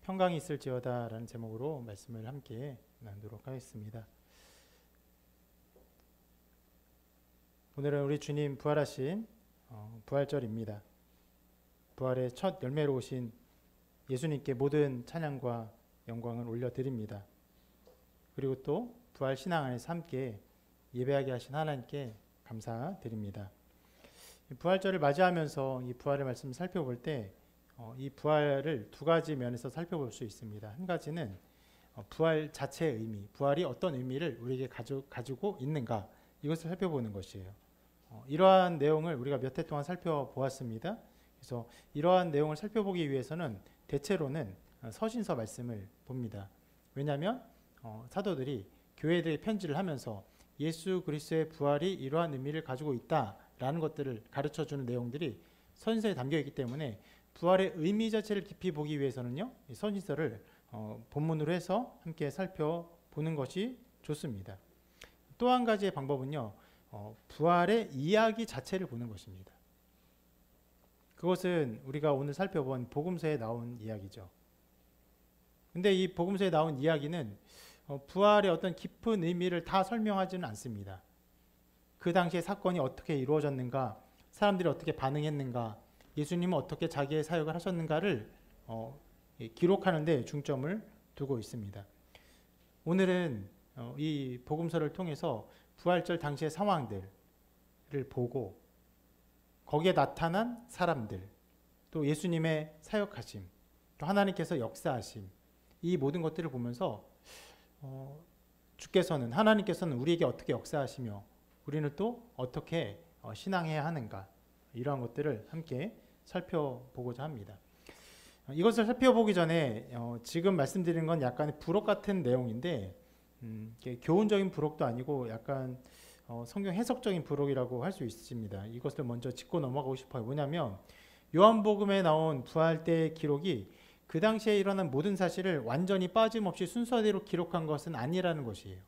평강이 있을지어다 라는 제목으로 말씀을 함께 나누도록 하겠습니다. 오늘은 우리 주님 부활하신 부활절입니다. 부활의 첫 열매로 오신 예수님께 모든 찬양과 영광을 올려드립니다. 그리고 또 부활 신앙 안에서 함께 예배하게 하신 하나님께 감사드립니다. 부활절을 맞이하면서 이 부활의 말씀을 살펴볼 때 이 부활을 두 가지 면에서 살펴볼 수 있습니다. 한 가지는 부활 자체의 의미, 부활이 어떤 의미를 우리에게 가지고 있는가, 이것을 살펴보는 것이에요. 이러한 내용을 우리가 몇 해 동안 살펴보았습니다. 그래서 이러한 내용을 살펴보기 위해서는 대체로는 서신서 말씀을 봅니다. 왜냐하면 사도들이 교회들의 편지를 하면서 예수 그리스도의 부활이 이러한 의미를 가지고 있다라는 것들을 가르쳐주는 내용들이 서신서에 담겨있기 때문에 부활의 의미 자체를 깊이 보기 위해서는요, 이 서신서를 본문으로 해서 함께 살펴보는 것이 좋습니다. 또 한 가지의 방법은요, 부활의 이야기 자체를 보는 것입니다. 그것은 우리가 오늘 살펴본 복음서에 나온 이야기죠. 근데 이 복음서에 나온 이야기는 부활의 어떤 깊은 의미를 다 설명하지는 않습니다. 그 당시에 사건이 어떻게 이루어졌는가, 사람들이 어떻게 반응했는가, 예수님은 어떻게 자기의 사역을 하셨는가를 기록하는 데 중점을 두고 있습니다. 오늘은 이 복음서를 통해서 부활절 당시의 상황들을 보고 거기에 나타난 사람들, 또 예수님의 사역하심, 또 하나님께서 역사하심, 이 모든 것들을 보면서 하나님께서는 우리에게 어떻게 역사하시며 우리는 또 어떻게 신앙해야 하는가, 이러한 것들을 함께 살펴보고자 합니다. 이것을 살펴보기 전에 지금 말씀드리는 건 약간 부록 같은 내용인데 교훈적인 부록도 아니고 약간 성경 해석적인 부록이라고 할 수 있습니다. 이것을 먼저 짚고 넘어가고 싶어요. 뭐냐면 요한복음에 나온 부활 때의 기록이 그 당시에 일어난 모든 사실을 완전히 빠짐없이 순서대로 기록한 것은 아니라는 것이에요.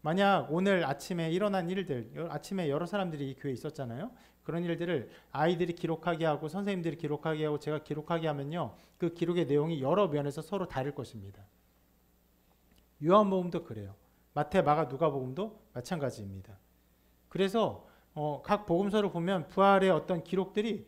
만약 오늘 아침에 일어난 일들, 아침에 여러 사람들이 이 교회에 있었잖아요. 그런 일들을 아이들이 기록하게 하고 선생님들이 기록하게 하고 제가 기록하게 하면요, 그 기록의 내용이 여러 면에서 서로 다를 것입니다. 요한복음도 그래요. 마태, 마가, 누가복음도 마찬가지입니다. 그래서 각 복음서를 보면 부활의 어떤 기록들이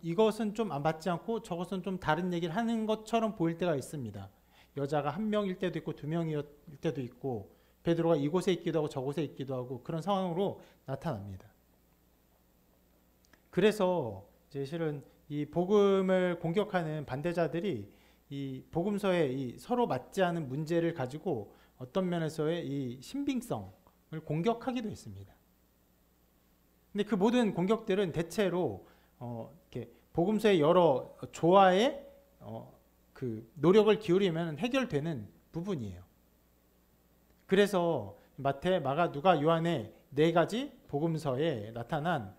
이것은 좀 안 맞지 않고 저것은 좀 다른 얘기를 하는 것처럼 보일 때가 있습니다. 여자가 한 명일 때도 있고 두 명일 때도 있고 베드로가 이곳에 있기도 하고 저곳에 있기도 하고 그런 상황으로 나타납니다. 그래서 이제 실은 이 복음을 공격하는 반대자들이 이 복음서의 이 서로 맞지 않은 문제를 가지고 어떤 면에서의 이 신빙성을 공격하기도 했습니다. 근데 그 모든 공격들은 대체로 이렇게 복음서의 여러 조화에 그 노력을 기울이면 해결되는 부분이에요. 그래서 마태, 마가, 누가, 요한의 네 가지 복음서에 나타난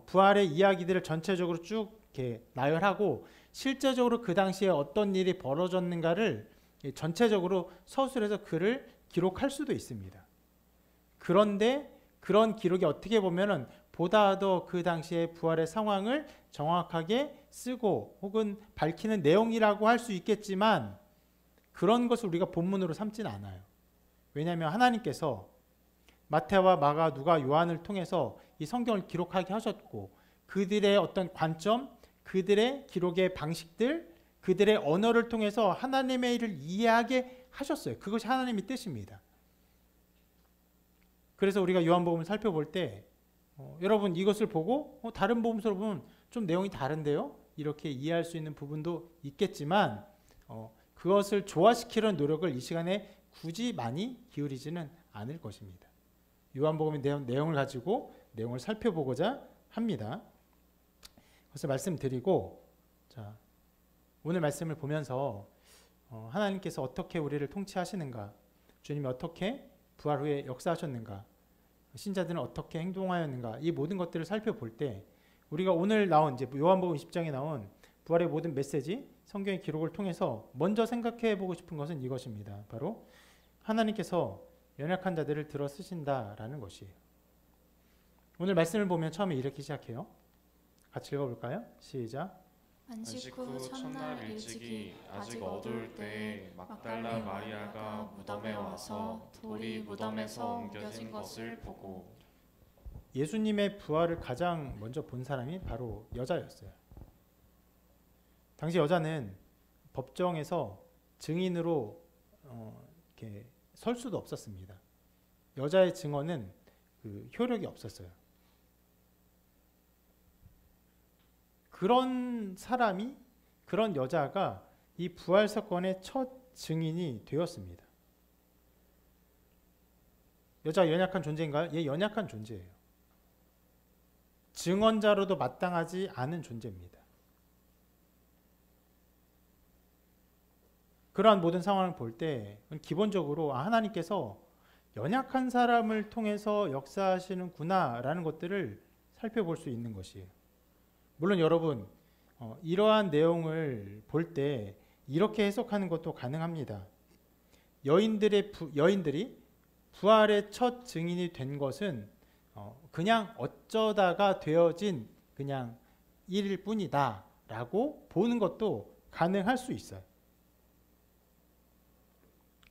부활의 이야기들을 전체적으로 쭉 이렇게 나열하고 실제적으로 그 당시에 어떤 일이 벌어졌는가를 전체적으로 서술해서 글을 기록할 수도 있습니다. 그런데 그런 기록이 어떻게 보면은 보다 더 그 당시의 부활의 상황을 정확하게 쓰고 혹은 밝히는 내용이라고 할 수 있겠지만 그런 것을 우리가 본문으로 삼지는 않아요. 왜냐하면 하나님께서 마태와 마가, 누가, 요한을 통해서 이 성경을 기록하게 하셨고 그들의 어떤 관점, 그들의 기록의 방식들, 그들의 언어를 통해서 하나님의 일을 이해하게 하셨어요. 그것이 하나님의 뜻입니다. 그래서 우리가 요한복음을 살펴볼 때 여러분 이것을 보고 다른 복음서를 보면 좀 내용이 다른데요? 이렇게 이해할 수 있는 부분도 있겠지만 그것을 조화시키려는 노력을 이 시간에 굳이 많이 기울이지는 않을 것입니다. 요한복음의 내용을 가지고 내용을 살펴보고자 합니다. 그래서 말씀드리고 오늘 말씀을 보면서 하나님께서 어떻게 우리를 통치하시는가, 주님이 어떻게 부활 후에 역사하셨는가, 신자들은 어떻게 행동하였는가, 이 모든 것들을 살펴볼 때 우리가 오늘 나온 이제 요한복음 20장에 나온 부활의 모든 메시지, 성경의 기록을 통해서 먼저 생각해 보고 싶은 것은 이것입니다. 바로 하나님께서 연약한 자들을 들어 쓰신다라는 것이에요. 오늘 말씀을 보면 처음에 이렇게 시작해요. 같이 읽어볼까요? 시작. 안식 후 첫날 일찍이 아직 어두울 때에 막달라 마리아가 무덤에 와서 돌이 무덤에서 옮겨진 것을 보고. 예수님의 부활을 가장 먼저 본 사람이 바로 여자였어요. 당시 여자는 법정에서 증인으로 이렇게 설 수도 없었습니다. 여자의 증언은 효력이 없었어요. 그런 사람이, 그런 여자가 이 부활 사건의 첫 증인이 되었습니다. 여자가 연약한 존재인가요? 예, 연약한 존재예요. 증언자로도 마땅하지 않은 존재입니다. 그러한 모든 상황을 볼 때 기본적으로 하나님께서 연약한 사람을 통해서 역사하시는구나 라는 것들을 살펴볼 수 있는 것이에요. 물론 여러분 이러한 내용을 볼 때 이렇게 해석하는 것도 가능합니다. 여인들이 부활의 첫 증인이 된 것은 그냥 어쩌다가 되어진 그냥 일일 뿐이다 라고 보는 것도 가능할 수 있어요.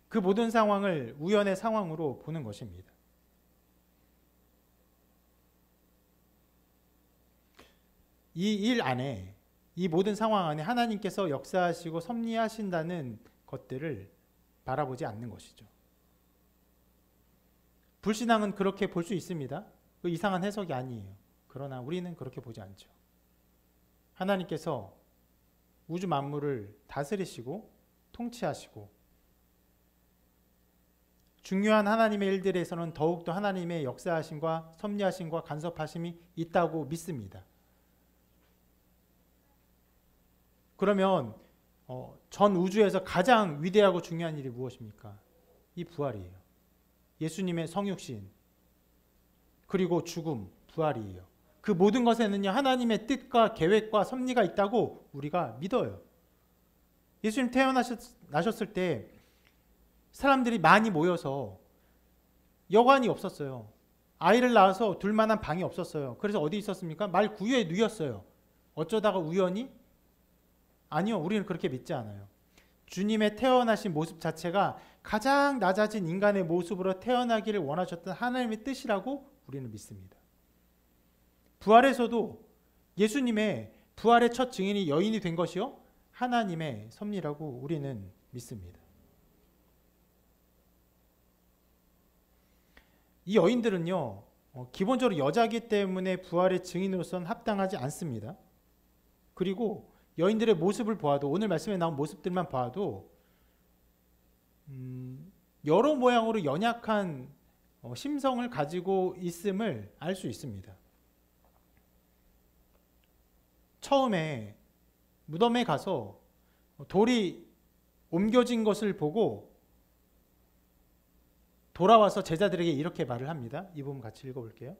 그 모든 상황을 우연의 상황으로 보는 것입니다. 이 일 안에, 이 모든 상황 안에 하나님께서 역사하시고 섭리하신다는 것들을 바라보지 않는 것이죠. 불신앙은 그렇게 볼 수 있습니다. 그 이상한 해석이 아니에요. 그러나 우리는 그렇게 보지 않죠. 하나님께서 우주 만물을 다스리시고 통치하시고 중요한 하나님의 일들에서는 더욱더 하나님의 역사하심과 섭리하심과 간섭하심이 있다고 믿습니다. 그러면 전 우주에서 가장 위대하고 중요한 일이 무엇입니까? 이 부활이에요. 예수님의 성육신 그리고 죽음, 부활이에요. 그 모든 것에는요 하나님의 뜻과 계획과 섭리가 있다고 우리가 믿어요. 예수님 태어나셨을 때 사람들이 많이 모여서 여관이 없었어요. 아이를 낳아서 둘 만한 방이 없었어요. 그래서 어디 있었습니까? 말 구유에 누였어요. 어쩌다가 우연히? 아니요, 우리는 그렇게 믿지 않아요. 주님의 태어나신 모습 자체가 가장 낮아진 인간의 모습으로 태어나기를 원하셨던 하나님의 뜻이라고 우리는 믿습니다. 부활에서도 예수님의 부활의 첫 증인이 여인이 된 것이요 하나님의 섭리라고 우리는 믿습니다. 이 여인들은요 기본적으로 여자이기 때문에 부활의 증인으로서는 합당하지 않습니다. 그리고 여인들의 모습을 보아도 오늘 말씀에 나온 모습들만 봐도 여러 모양으로 연약한 심성을 가지고 있음을 알 수 있습니다. 처음에 무덤에 가서 돌이 옮겨진 것을 보고 돌아와서 제자들에게 이렇게 말을 합니다. 이 부분 같이 읽어볼게요.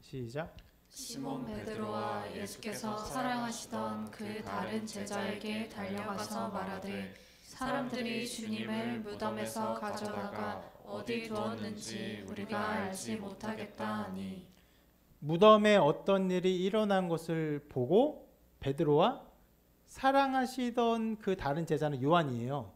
시작. 시몬 베드로와 예수께서 사랑하시던 그 다른 제자에게 달려가서 말하되 사람들이 주님을 무덤에서 가져다가 어디 두었는지 우리가 알지 못하겠다 하니. 무덤에 어떤 일이 일어난 것을 보고 베드로와 사랑하시던 그 다른 제자는 요한이에요.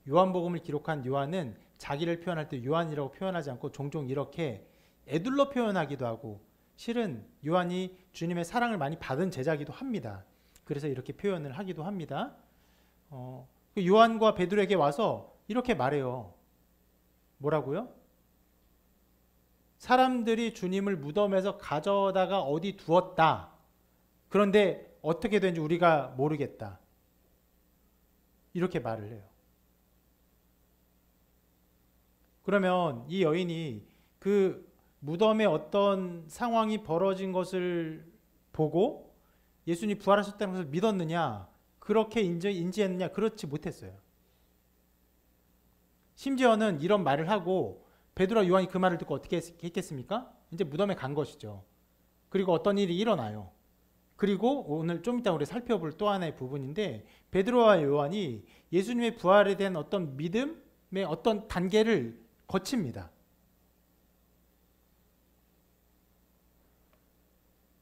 요한복음을 기록한 요한은 자기를 표현할 때 요한이라고 표현하지 않고 종종 이렇게 애둘러 표현하기도 하고 실은 요한이 주님의 사랑을 많이 받은 제자이기도 합니다. 그래서 이렇게 표현을 하기도 합니다. 요한과 베드로에게 와서 이렇게 말해요. 뭐라고요? 사람들이 주님을 무덤에서 가져다가 어디 두었다. 그런데 어떻게 된지 우리가 모르겠다. 이렇게 말을 해요. 그러면 이 여인이 그 무덤에 어떤 상황이 벌어진 것을 보고 예수님이 부활하셨다는 것을 믿었느냐? 그렇게 인지했느냐? 그렇지 못했어요. 심지어는 이런 말을 하고 베드로와 요한이 그 말을 듣고 어떻게 했겠습니까? 이제 무덤에 간 것이죠. 그리고 어떤 일이 일어나요. 그리고 오늘 좀 이따 우리 살펴볼 또 하나의 부분인데 베드로와 요한이 예수님의 부활에 대한 어떤 믿음의 어떤 단계를 거칩니다.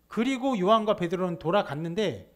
그리고 요한과 베드로는 돌아갔는데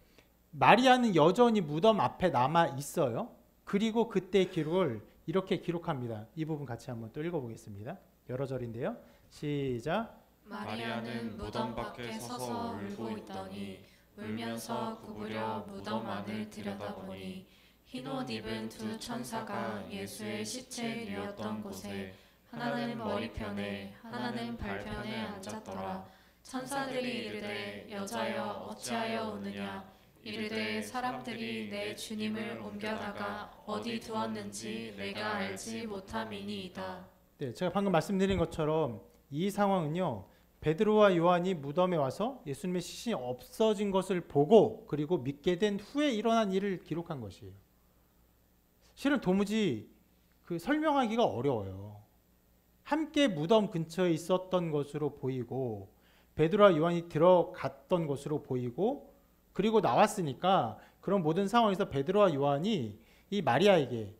마리아는 여전히 무덤 앞에 남아 있어요. 그리고 그때 기록을 이렇게 기록합니다. 이 부분 같이 한번 또 읽어보겠습니다. 여러 절인데요. 시작. 마리아는 무덤 밖에 서서 울고 있더니 울면서 구부려 무덤 안을 들여다보니 흰 옷 입은 두 천사가 예수의 시체 누웠던 곳에 하나는 머리편에 하나는 발편에 앉았더라. 천사들이 이르되 여자여 어찌하여 우느냐. 이르되 사람들이 내 주님을 옮겨다가 어디 두었는지 내가 알지 못함이니이다. 네, 제가 방금 말씀드린 것처럼 이 상황은요. 베드로와 요한이 무덤에 와서 예수님의 시신이 없어진 것을 보고 그리고 믿게 된 후에 일어난 일을 기록한 것이에요. 실은 도무지 설명하기가 어려워요. 함께 무덤 근처에 있었던 것으로 보이고 베드로와 요한이 들어갔던 것으로 보이고 그리고 나왔으니까 그런 모든 상황에서 베드로와 요한이 이 마리아에게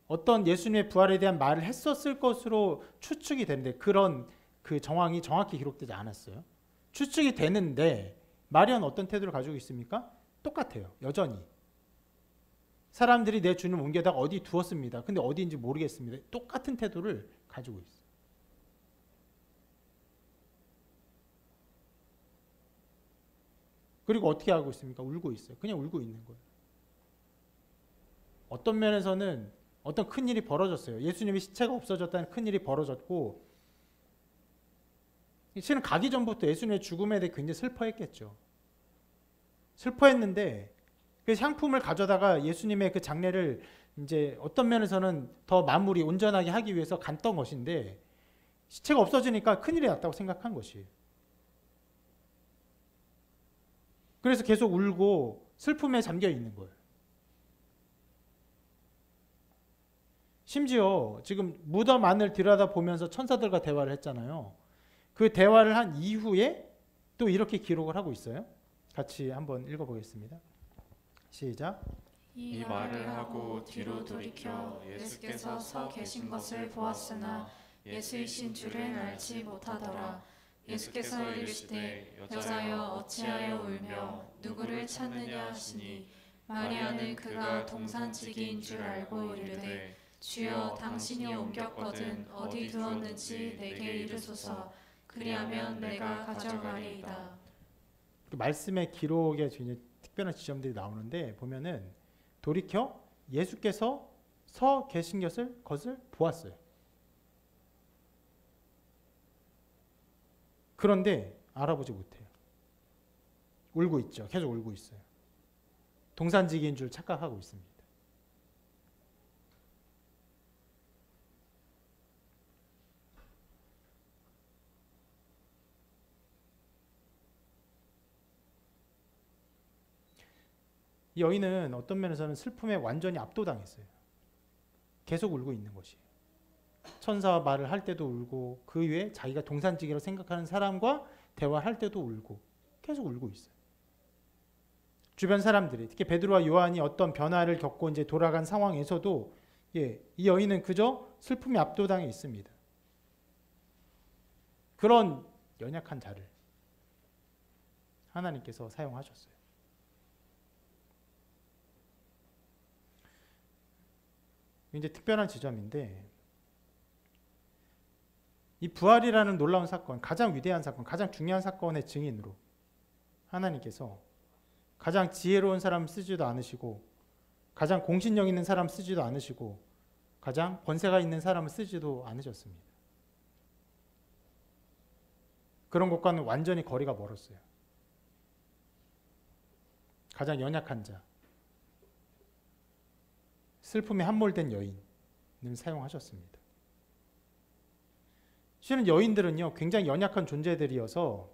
어떤 예수님의 부활에 대한 말을 했었을 것으로 추측이 되는데 그런 그 정황이 정확히 기록되지 않았어요. 추측이 되는데 마리아는 어떤 태도를 가지고 있습니까? 똑같아요. 여전히. 사람들이 내 주님을 옮겨다가 어디 두었습니다. 근데 어디인지 모르겠습니다. 똑같은 태도를 가지고 있어요. 그리고 어떻게 하고 있습니까? 울고 있어요. 그냥 울고 있는 거예요. 어떤 면에서는 어떤 큰일이 벌어졌어요. 예수님의 시체가 없어졌다는 큰일이 벌어졌고 실은 가기 전부터 예수님의 죽음에 대해 굉장히 슬퍼했겠죠. 슬퍼했는데 그 향품을 가져다가 예수님의 그 장례를 이제 어떤 면에서는 더 마무리 온전하게 하기 위해서 갔던 것인데 시체가 없어지니까 큰일이 났다고 생각한 것이에요. 그래서 계속 울고 슬픔에 잠겨 있는 거예요. 심지어 지금 무덤 안을 들여다보면서 천사들과 대화를 했잖아요. 그 대화를 한 이후에 또 이렇게 기록을 하고 있어요. 같이 한번 읽어보겠습니다. 시작. 이 말을 하고 뒤로 돌이켜 예수께서 서 계신 것을 보았으나 예수이신 줄은 알지 못하더라. 예수께서 이르시되 여자여 어찌하여 울며 누구를 찾느냐 하시니 마리아는 그가 동산지기인 줄 알고 이르되 주여 당신이 옮겼거든 어디 두었는지 내게 이르소서. 그리하면 내가 가져가리이다. 말씀의 기록에 특별한 지점들이 나오는데 보면은 돌이켜 예수께서 서 계신 것을 보았어요. 그런데 알아보지 못해요. 울고 있죠. 계속 울고 있어요. 동산지기인 줄 착각하고 있습니다. 이 여인은 어떤 면에서는 슬픔에 완전히 압도당했어요. 계속 울고 있는 것이에요. 천사와 말을 할 때도 울고 그 외에 자기가 동산지기로 생각하는 사람과 대화할 때도 울고 계속 울고 있어요. 주변 사람들이 특히 베드로와 요한이 어떤 변화를 겪고 이제 돌아간 상황에서도 이 여인은 그저 슬픔에 압도당해 있습니다. 그런 연약한 자를 하나님께서 사용하셨어요. 이제 특별한 지점인데 이 부활이라는 놀라운 사건, 가장 위대한 사건, 가장 중요한 사건의 증인으로 하나님께서 가장 지혜로운 사람 쓰지도 않으시고 가장 공신력 있는 사람 쓰지도 않으시고 가장 권세가 있는 사람을 쓰지도 않으셨습니다. 그런 것과는 완전히 거리가 멀었어요. 가장 연약한 자, 슬픔에 함몰된 여인을 사용하셨습니다. 실은 여인들은요 굉장히 연약한 존재들이어서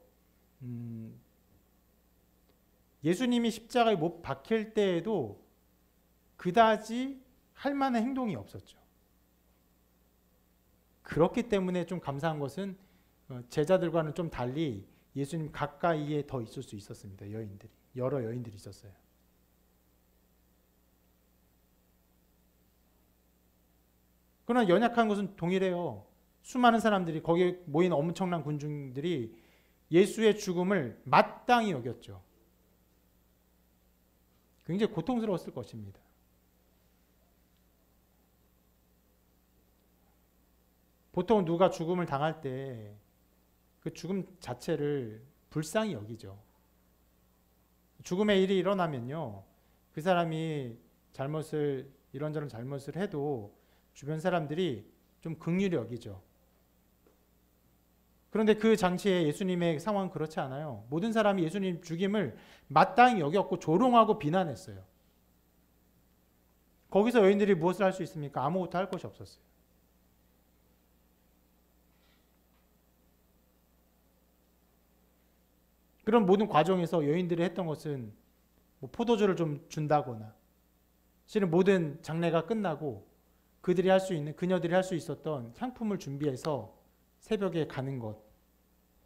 예수님이 십자가에 못 박힐 때에도 그다지 할 만한 행동이 없었죠. 그렇기 때문에 좀 감사한 것은 제자들과는 좀 달리 예수님 가까이에 더 있을 수 있었습니다. 여인들이 여러 여인들이 있었어요. 그러나 연약한 것은 동일해요. 수많은 사람들이 거기에 모인 엄청난 군중들이 예수의 죽음을 마땅히 여겼죠. 굉장히 고통스러웠을 것입니다. 보통 누가 죽음을 당할 때 그 죽음 자체를 불쌍히 여기죠. 죽음의 일이 일어나면요, 그 사람이 이런저런 잘못을 해도 주변 사람들이 좀 긍휼히 여기죠. 그런데 그 당시에 예수님의 상황은 그렇지 않아요. 모든 사람이 예수님 죽임을 마땅히 여겼고 조롱하고 비난했어요. 거기서 여인들이 무엇을 할 수 있습니까? 아무것도 할 것이 없었어요. 그런 모든 과정에서 여인들이 했던 것은 뭐 포도주를 좀 준다거나, 실은 모든 장례가 끝나고 그녀들이 할 수 있었던 향품을 준비해서 새벽에 가는 것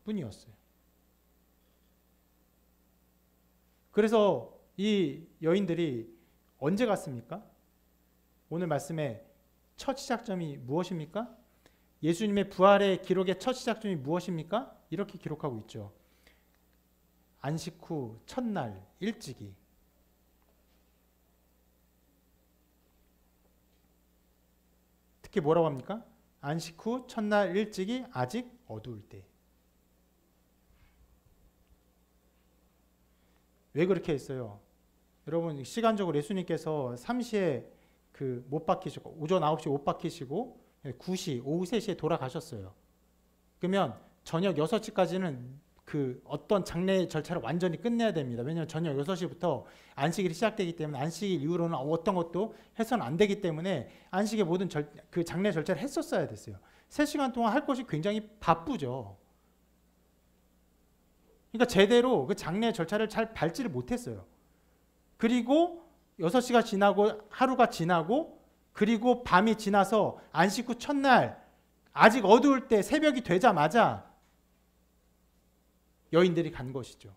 뿐이었어요. 그래서 이 여인들이 언제 갔습니까? 오늘 말씀의 첫 시작점이 무엇입니까? 예수님의 부활의 기록의 첫 시작점이 무엇입니까? 이렇게 기록하고 있죠. 안식 후 첫날 일찍이. 특히 뭐라고 합니까? 안식 후 첫날 일찍이 아직 어두울 때. 왜 그렇게 했어요? 여러분, 시간적으로 예수님께서 3시에 못 박히시고, 오전 9시 못 박히시고 9시, 오후 3시에 돌아가셨어요. 그러면 저녁 6시까지는 어떤 장례 절차를 완전히 끝내야 됩니다. 왜냐하면 저녁 6시부터 안식일이 시작되기 때문에 안식일 이후로는 어떤 것도 해서는 안 되기 때문에 안식의 모든 장례 절차를 했었어야 됐어요. 3시간 동안 할 것이 굉장히 바쁘죠. 그러니까 제대로 그 장례 절차를 잘 밟지를 못했어요. 그리고 6시가 지나고 하루가 지나고 그리고 밤이 지나서 안식 후 첫날 아직 어두울 때 새벽이 되자마자 여인들이 간 것이죠.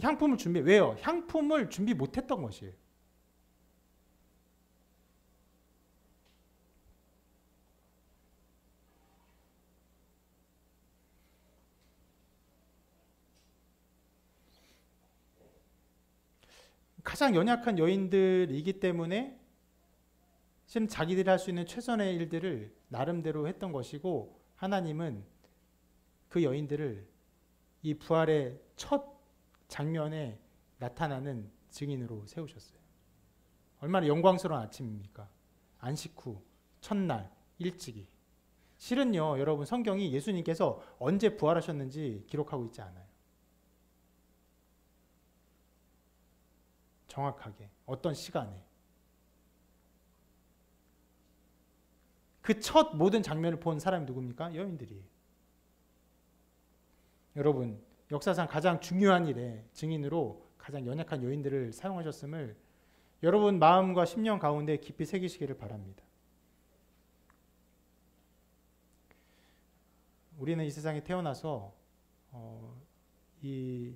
향품을 왜요? 향품을 준비 못했던 것이에요. 가장 연약한 여인들이기 때문에 지금 자기들이 할 수 있는 최선의 일들을 나름대로 했던 것이고, 하나님은 그 여인들을 이 부활의 첫 장면에 나타나는 증인으로 세우셨어요. 얼마나 영광스러운 아침입니까? 안식 후 첫날 일찍이. 실은요, 여러분, 성경이 예수님께서 언제 부활하셨는지 기록하고 있지 않아요. 정확하게 어떤 시간에. 그 첫 모든 장면을 본 사람이 누굽니까? 여인들이에요. 여러분, 역사상 가장 중요한 일에 증인으로 가장 연약한 여인들을 사용하셨음을 여러분 마음과 심령 가운데 깊이 새기시기를 바랍니다. 우리는 이 세상에 태어나서 이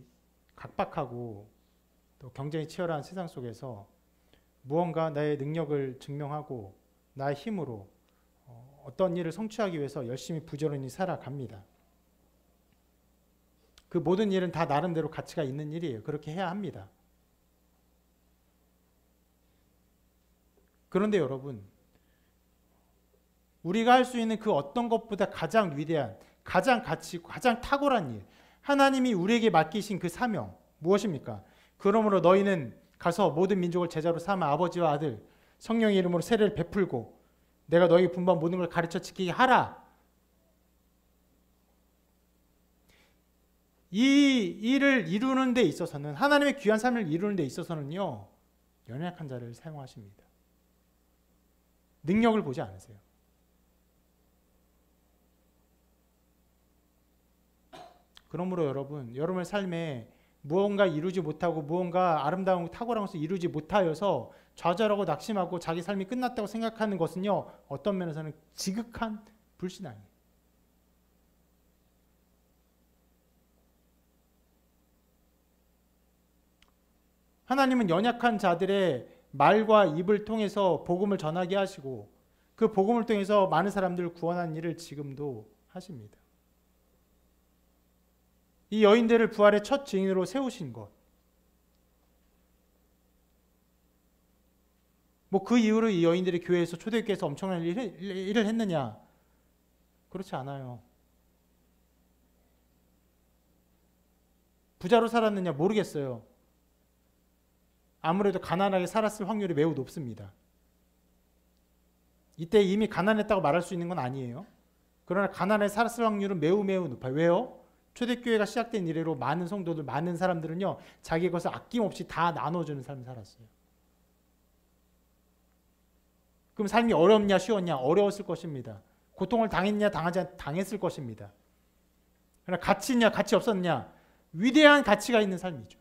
각박하고 또 경쟁이 치열한 세상 속에서 무언가 나의 능력을 증명하고 나의 힘으로 어떤 일을 성취하기 위해서 열심히 부지런히 살아갑니다. 그 모든 일은 다 나름대로 가치가 있는 일이에요. 그렇게 해야 합니다. 그런데 여러분, 우리가 할 수 있는 그 어떤 것보다 가장 위대한, 가장 가치 있고 가장 탁월한 일, 하나님이 우리에게 맡기신 그 사명 무엇입니까? 그러므로 너희는 가서 모든 민족을 제자로 삼아 아버지와 아들 성령의 이름으로 세례를 베풀고 내가 너희 분반 모든 걸 가르쳐 지키게 하라. 이 일을 이루는 데 있어서는, 하나님의 귀한 삶을 이루는 데 있어서는요, 연약한 자를 사용하십니다. 능력을 보지 않으세요. 그러므로 여러분, 여러분의 삶에 무언가 이루지 못하고 무언가 아름다운 탁월한 것을 이루지 못하여서 좌절하고 낙심하고 자기 삶이 끝났다고 생각하는 것은요, 어떤 면에서는 지극한 불신앙이에요. 하나님은 연약한 자들의 말과 입을 통해서 복음을 전하게 하시고 그 복음을 통해서 많은 사람들을 구원하는 일을 지금도 하십니다. 이 여인들을 부활의 첫 증인으로 세우신 것. 뭐 그 이후로 이 여인들이 교회에서 초대교회에서 엄청난 일을 했느냐? 그렇지 않아요. 부자로 살았느냐? 모르겠어요. 아무래도 가난하게 살았을 확률이 매우 높습니다. 이때 이미 가난했다고 말할 수 있는 건 아니에요. 그러나 가난하게 살았을 확률은 매우 높아요. 왜요? 초대교회가 시작된 이래로 많은 성도들, 많은 사람들은요, 자기 것을 아낌없이 다 나눠주는 삶을 살았어요. 그럼 삶이 어렵냐 쉬웠냐? 어려웠을 것입니다. 고통을 당했냐 당했을 것입니다. 그러나 가치 있냐 가치 없었냐? 위대한 가치가 있는 삶이죠.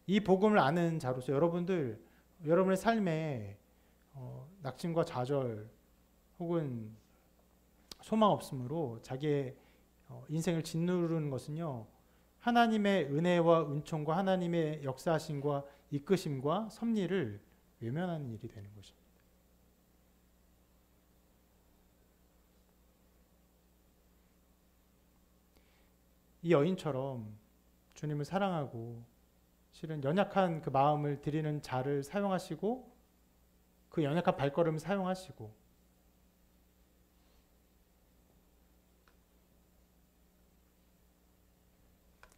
이 복음을 아는 자로서 여러분의 삶에 낙심과 좌절 혹은 소망 없음으로 자기의 인생을 짓누르는 것은요, 하나님의 은혜와 은총과 하나님의 역사하심과 이끄심과 섭리를 외면하는 일이 되는 것입니다. 이 여인처럼 주님을 사랑하고 실은 연약한 그 마음을 드리는 자를 사용하시고 그 연약한 발걸음을 사용하시고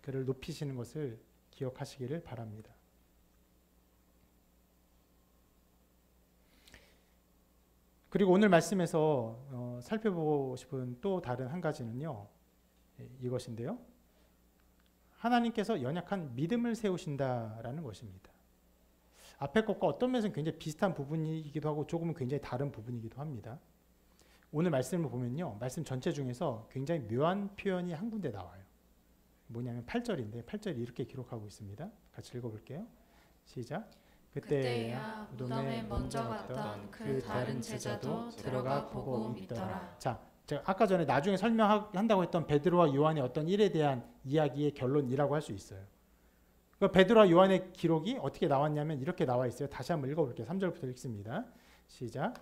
그를 높이시는 것을 기억하시기를 바랍니다. 그리고 오늘 말씀에서 살펴보고 싶은 또 다른 한 가지는요, 이것인데요. 하나님께서 연약한 믿음을 세우신다라는 것입니다. 앞의 것과 어떤 면에서는 굉장히 비슷한 부분이기도 하고 조금은 굉장히 다른 부분이기도 합니다. 오늘 말씀을 보면요, 말씀 전체 중에서 굉장히 묘한 표현이 한 군데 나와요. 뭐냐면 8절인데 8절이 이렇게 기록하고 있습니다. 같이 읽어볼게요. 시작. 그때야 무덤에 먼저 갔던 그 다른 제자도 들어가 보고 믿더라. 자, 제가 아까 전에 나중에 설명한다고 했던 베드로와 요한의 어떤 일에 대한 이야기의 결론이라고 할 수 있어요. 그러니까 베드로와 요한의 기록이 어떻게 나왔냐면 이렇게 나와 있어요. 다시 한번 읽어볼게요. 3절부터 읽습니다. 시작.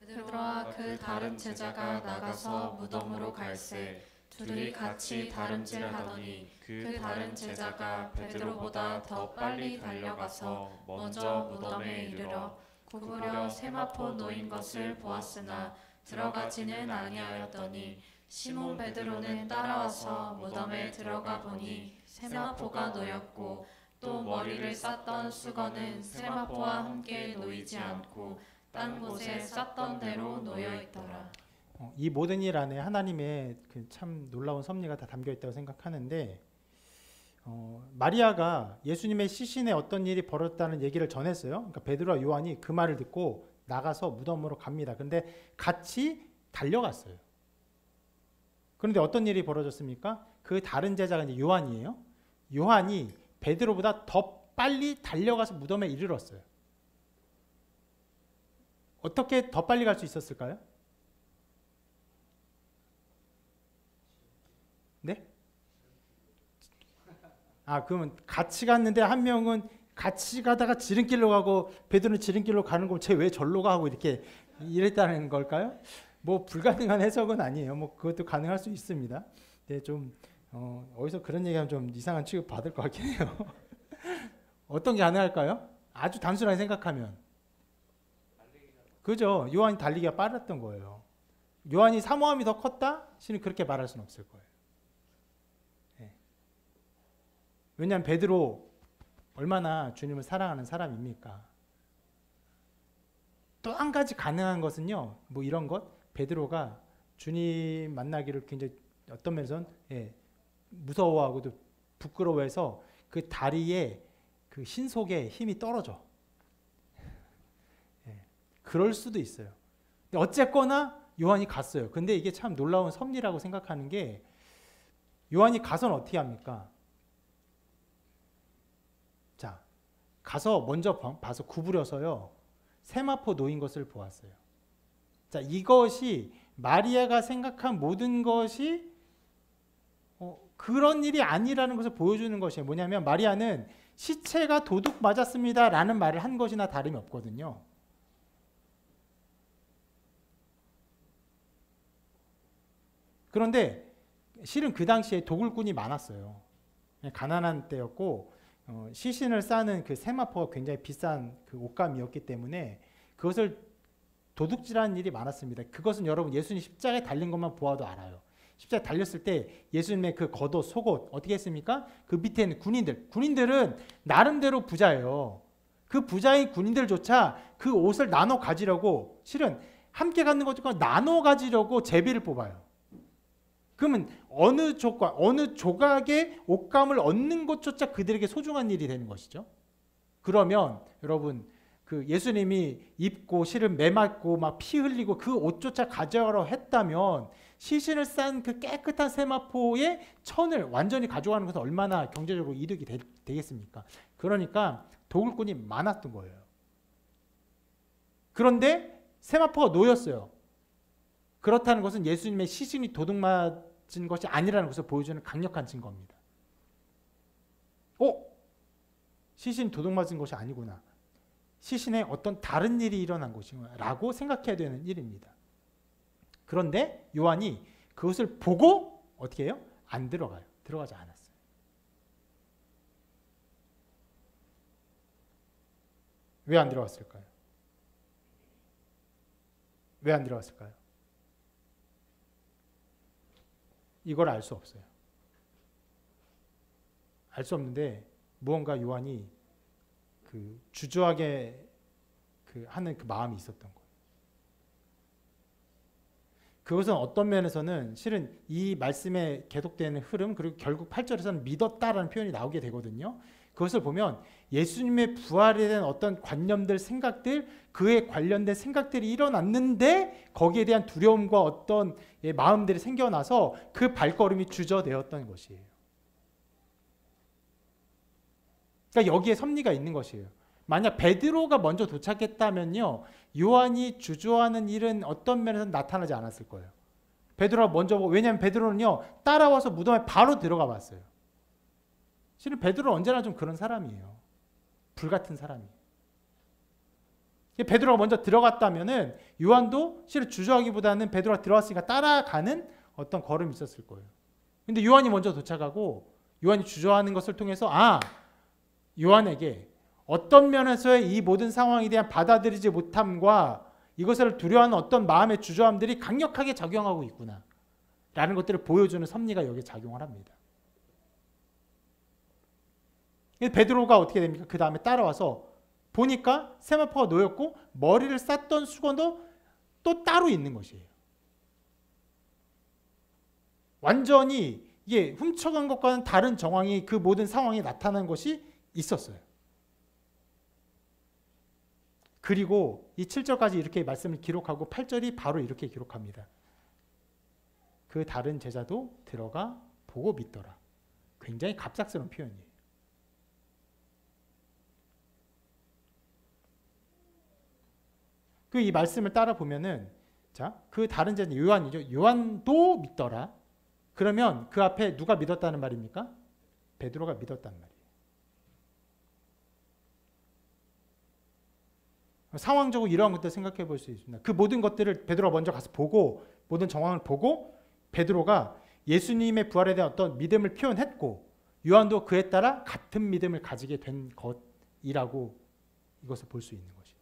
베드로와 그 다른 제자가 나가서 무덤으로 갈새 둘이 같이 다름질하더니 그 다른 제자가 베드로보다 더 빨리 달려가서 먼저 무덤에 이르러 구부려 세마포 놓인 것을 보았으나 들어가지는 아니하였더니 시몬 베드로는 따라와서 무덤에 들어가 보니 세마포가 놓였고 또 머리를 쌌던 수건은 세마포와 함께 놓이지 않고 딴 곳에 쌌던 대로 놓여 있더라. 이 모든 일 안에 하나님의 그 참 놀라운 섭리가 다 담겨 있다고 생각하는데, 마리아가 예수님의 시신에 어떤 일이 벌어졌다는 얘기를 전했어요. 그러니까 베드로와 요한이 그 말을 듣고 나가서 무덤으로 갑니다. 근데 같이 달려갔어요. 그런데 어떤 일이 벌어졌습니까? 그 다른 제자가 이제 요한이에요. 요한이 베드로보다 더 빨리 달려가서 무덤에 이르렀어요. 어떻게 더 빨리 갈 수 있었을까요? 네? 그러면 같이 갔는데 한 명은 같이 가다가 지름길로 가고 베드로는 지름길로 가는 거 쟤 왜 절로 가 하고 이렇게 이랬다는 걸까요? 뭐 불가능한 해석은 아니에요. 뭐 그것도 가능할 수 있습니다. 근데 좀 어디서 그런 얘기하면 좀 이상한 취급 받을 것 같긴 해요. 어떤 게 가능할까요? 아주 단순하게 생각하면 그죠? 요한이 달리기가 빨랐던 거예요. 요한이 사모함이 더 컸다? 신은 그렇게 말할 수는 없을 거예요. 네. 왜냐하면 베드로 얼마나 주님을 사랑하는 사람입니까? 또 한 가지 가능한 것은요, 뭐 이런 것, 베드로가 주님 만나기를 굉장히 어떤 면에서는 무서워하고도 부끄러워해서 그 다리에 그 신속에 힘이 떨어져. 그럴 수도 있어요. 근데 어쨌거나 요한이 갔어요. 근데 이게 참 놀라운 섭리라고 생각하는 게, 요한이 가서는 어떻게 합니까? 자, 가서 먼저 봐서 구부려서요, 세마포 놓인 것을 보았어요. 자, 이것이 마리아가 생각한 모든 것이 그런 일이 아니라는 것을 보여주는 것이에요. 뭐냐면 마리아는 시체가 도둑 맞았습니다 라는 말을 한 것이나 다름이 없거든요. 그런데 실은 그 당시에 도굴꾼이 많았어요. 가난한 때였고 시신을 싸는 그 세마포가 굉장히 비싼 그 옷감이었기 때문에 그것을 도둑질하는 일이 많았습니다. 그것은 여러분 예수님 십자가에 달린 것만 보아도 알아요. 십자가에 달렸을 때 예수님의 그 겉옷, 속옷 어떻게 했습니까? 그 밑에 있는 군인들은 나름대로 부자예요. 그 부자인 군인들조차 그 옷을 나눠 가지려고 실은 함께 갖는 것과 나눠 가지려고 제비를 뽑아요. 그러면 어느 조각의 옷감을 얻는 것조차 그들에게 소중한 일이 되는 것이죠. 그러면 여러분 그 예수님이 입고 실은 매맞고 막 피 흘리고 그 옷조차 가져가려 했다면 시신을 싼 그 깨끗한 세마포의 천을 완전히 가져가는 것은 얼마나 경제적으로 이득이 되겠습니까? 그러니까 도굴꾼이 많았던 거예요. 그런데 세마포가 놓였어요. 그렇다는 것은 예수님의 시신이 도둑맞은 것이 아니라는 것을 보여주는 강력한 증거입니다. 시신이 도둑맞은 것이 아니구나. 시신에 어떤 다른 일이 일어난 것이구나 라고 생각해야 되는 일입니다. 그런데 요한이 그것을 보고 어떻게 해요? 안 들어가요. 들어가지 않았어요. 왜 안 들어갔을까요? 왜 안 들어갔을까요? 이걸 알 수 없어요. 알 수 없는데 무언가 요한이 그 주저하게 하는 그 마음이 있었던 거예요. 그것은 어떤 면에서는 실은 이 말씀에 계속되는 흐름 그리고 결국 8절에서는 믿었다라는 표현이 나오게 되거든요. 그것을 보면 예수님의 부활에 대한 어떤 관념들, 생각들, 그에 관련된 생각들이 일어났는데 거기에 대한 두려움과 어떤 마음들이 생겨나서 그 발걸음이 주저되었던 것이에요. 그러니까 여기에 섭리가 있는 것이에요. 만약 베드로가 먼저 도착했다면요, 요한이 주저하는 일은 어떤 면에서 나타나지 않았을 거예요. 베드로가 먼저 보고, 왜냐하면 베드로는요 따라와서 무덤에 바로 들어가 봤어요. 실은 베드로는 언제나 좀 그런 사람이에요. 불같은 사람이에요. 베드로가 먼저 들어갔다면은 요한도 실은 주저하기보다는 베드로가 들어왔으니까 따라가는 어떤 걸음이 있었을 거예요. 근데 요한이 먼저 도착하고 요한이 주저하는 것을 통해서 요한에게 어떤 면에서의 이 모든 상황에 대한 받아들이지 못함과 이것을 두려워하는 어떤 마음의 주저함들이 강력하게 작용하고 있구나 라는 것들을 보여주는 섭리가 여기에 작용을 합니다. 베드로가 어떻게 됩니까? 그 다음에 따라와서 보니까 세마포가 놓였고 머리를 쌌던 수건도 또 따로 있는 것이에요. 완전히 이게 훔쳐간 것과는 다른 정황이 그 모든 상황에 나타난 것이 있었어요. 그리고 이 7절까지 이렇게 말씀을 기록하고 8절이 바로 이렇게 기록합니다. 그 다른 제자도 들어가 보고 믿더라. 굉장히 갑작스러운 표현이에요. 그 이 말씀을 따라 보면은 그 다른 제자 요한이죠. 요한도 믿더라. 그러면 그 앞에 누가 믿었다는 말입니까? 베드로가 믿었다는 말이에요. 상황적으로 이러한 것들을 생각해 볼 수 있습니다. 그 모든 것들을 베드로가 먼저 가서 보고 모든 정황을 보고 베드로가 예수님의 부활에 대한 어떤 믿음을 표현했고 요한도 그에 따라 같은 믿음을 가지게 된 것이라고 이것을 볼 수 있는 것이에요.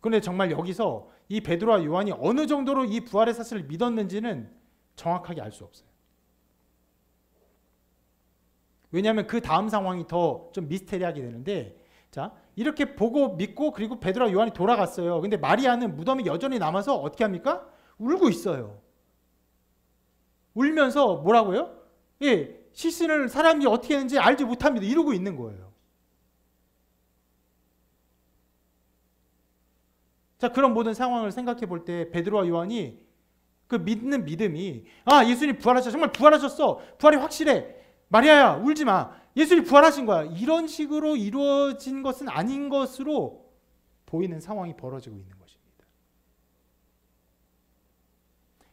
그런데 정말 여기서 이 베드로와 요한이 어느 정도로 이 부활의 사실을 믿었는지는 정확하게 알 수 없어요. 왜냐하면 그 다음 상황이 더 좀 미스테리하게 되는데 이렇게 보고 믿고 그리고 베드로와 요한이 돌아갔어요. 근데 마리아는 무덤에 여전히 남아서 어떻게 합니까? 울고 있어요. 울면서 뭐라고요? 시신을 사람이 어떻게 했는지 알지 못합니다. 이러고 있는 거예요. 그런 모든 상황을 생각해 볼 때 베드로와 요한이 그 믿는 믿음이 예수님 부활하셨어. 정말 부활하셨어. 부활이 확실해. 마리아야 울지 마. 예수님이 부활하신 거야. 이런 식으로 이루어진 것은 아닌 것으로 보이는 상황이 벌어지고 있는 것입니다.